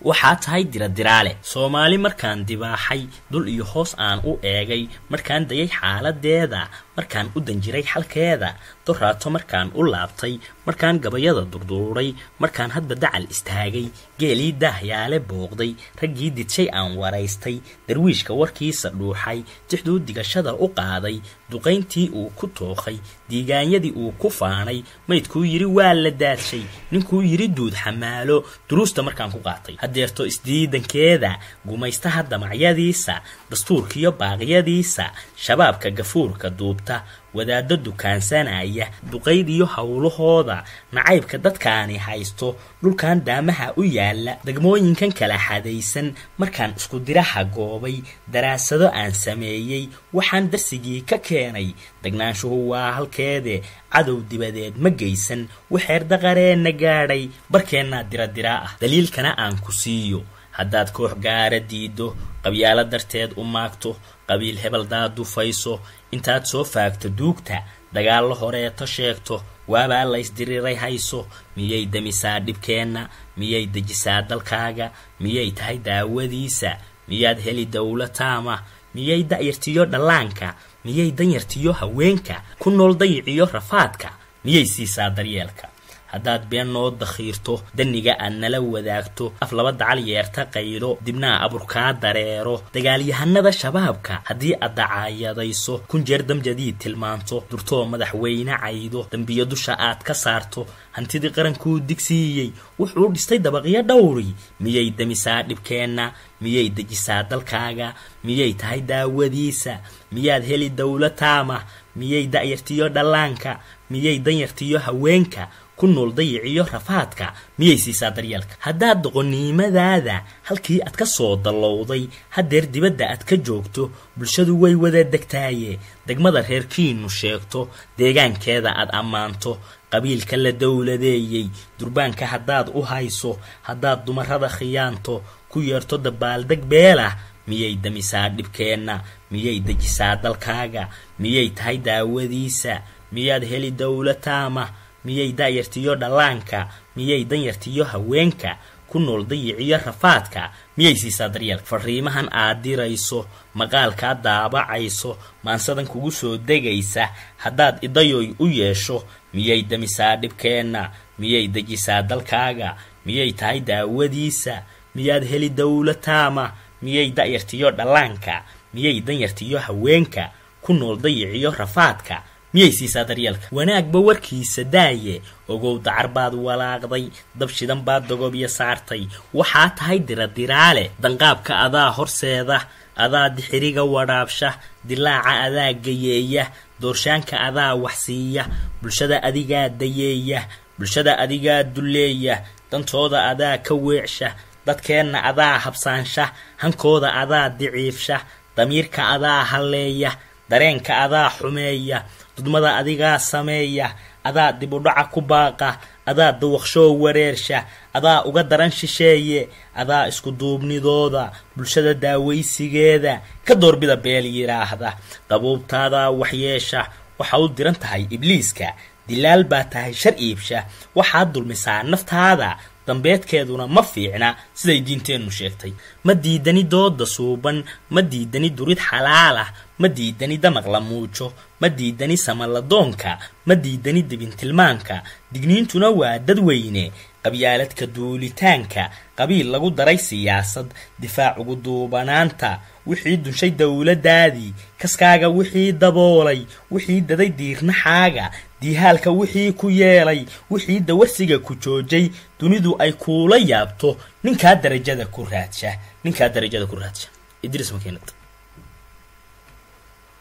waxaa tahay diradiraale Soomaali markaan dibaaxay dul iyo hoos aan u eegay markaan dayay xaaladeeda markaan u danjiray xalkeeda doraato markaan u laabtay markaan gabayada durduuray markaan hadba dacal istaagay geelii daahyaale booqday raggii didshay aan waraystay darwiishka warkiisa dhuuxay tixduu digashada u qaaday duqayntii uu ku tooqay diigaanyadii uu ku faanay maydkuu yiri waa la daadshay ninkuu yiri duud xamaalo duruusta markaan ku qaatay hadeerto isdiidankeeda gumaystaha damacyadiisa dastuurkiyo baaqyadiisa shabaabka gafuurka duubta wadaado dukaansanaya duqaydiyo hawlahooda nacaybka dadkaani haysto dhulkan daamaha u yaala degmooyinkan kala xadaysan markaan isku diraha goobay daraasado aan sameeyay waxaan darsigii ka keenay dagnaanshuhu waa halkeede cadow dibadeed ma geysan waxeer daqareena gaadhay barkeena diradira ah daliilkana aan ku siiyo haddaad koox gaara diido qabyaala darteed u maagto qabiil hebel daadufayso intaad soo faagto duugta dagaal la horeeto sheegto waabaa la isdiriray hayso miyay damisaa dhibkeenna miyay dejisaa dalkaaga miyay tahay daawadiisa miyaad heli dawlataama miyay da'yartiyo dhallaanka miyay danyartiyo haweenka ku nool dayiciyo rafaadka miyay siisaa daryeelka haddaad been noo dakhiirto daniga aad nala wadaagto af laba dacal yeerta qaylo dibnaa aburkaa dareero dagaalyahanada shabaabka haddii aad dacaayadayso kun jeer damjadii tilmaanto durtoo madaxweyne caydo dambiyo dusha aad ka saarto hantidii qarankuu digsiiyey wuxuu dhistay dabaqyo dhowri miyay damisaa dhibkeenna miyay dejisaa dalkaaga miyay tahay daawadiisa miyaad heli dawlataama miyay da'yartiyo dhallaanka miyay danyartiyo haweenka ku nool dayiciyo rafaadka miyay siisaa daryeelka haddaad doqonnimadaada halkii aad ka soo dallowday hadeer dibadda aad ka joogto bulshadu way wada degtaaye degmada reerkiinu sheegto deegaankeeda aad ammaanto qabiilka la dawladeeyey durbaanka haddaad u hayso haddaad dumarada khiyaanto ku yeerto dabaaldeg beelah miyay damisaa dhibkeenna miyay dejisaa dalkaaga miyay tahay daawadiisa miyaad heli dawlataama miyay da'yartiyo dhallaanka miyay danyartiyo haweenka ku nool dayiciyo rafaadka miyay siisaa daryeelka fariimahan aad dirayso maqaalkaa daabacayso maansadan kugu soo degaysa haddaad idayoy u yeesho miyay damisaa dhibkeenna miyay dejisaa dalkaaga miyay tahay daawadiisa miyaad heli dawlataama miyay da'yartiyo dhallaanka miyay danyartiyo haweenka ku nool dayiciyo rafaadka miyay siisaa daryeelka wanaagba warkiisa daaye ogow dacar baad walaaqday dab shidan baad dogobyo saartay waxaa tahay diradiraale danqaabka adaa horseeda adaa dixiriga wadhaabsha dilaaca adaa gayeeya doorshaanka adaa waxsiiya bulshada adigaa dayeeya bulshada adigaa duleeya dantooda adaa ka weecsha dadkeenna adaa habsaansha hankooda adaa diciifsha damiirka adaa halleeya dareenka adaa xumeeya dudmada adigaa sameeya adaa dib u dhaca ku baaqa adaa dawaqshoo wareersha adaa uga daran shisheeye adaa isku duubnidooda bulshada daawaysigeeda ka doorbida beel yiraahda qabuubtaada waxyeesha waxa u diran tahay ibliiska dilaal baa tahay shar iibsha waxaad dulmisaa naftaada dambeedkeeduna ma fiicna siday diinteenu sheegtay ma diidani dooda suuban ma diidani durid xalaalah ma diidani damaq la muujo ma diidani samaladoonka ma diidani dibintilmaanka digniintuna waa dadweyne qabyaaladka duulitaanka qabiil lagu daray siyaasad difaac ugu duubanaanta wixii dunshay dawladaadii kaskaaga wixii daboolay wixii daday diirnaxaaga diihaalka wixii ku yeelay wixii dawarsiga ku joojay dunidu ay kuula yaabto ninkaa darajada ku raadsha Idris Makiinad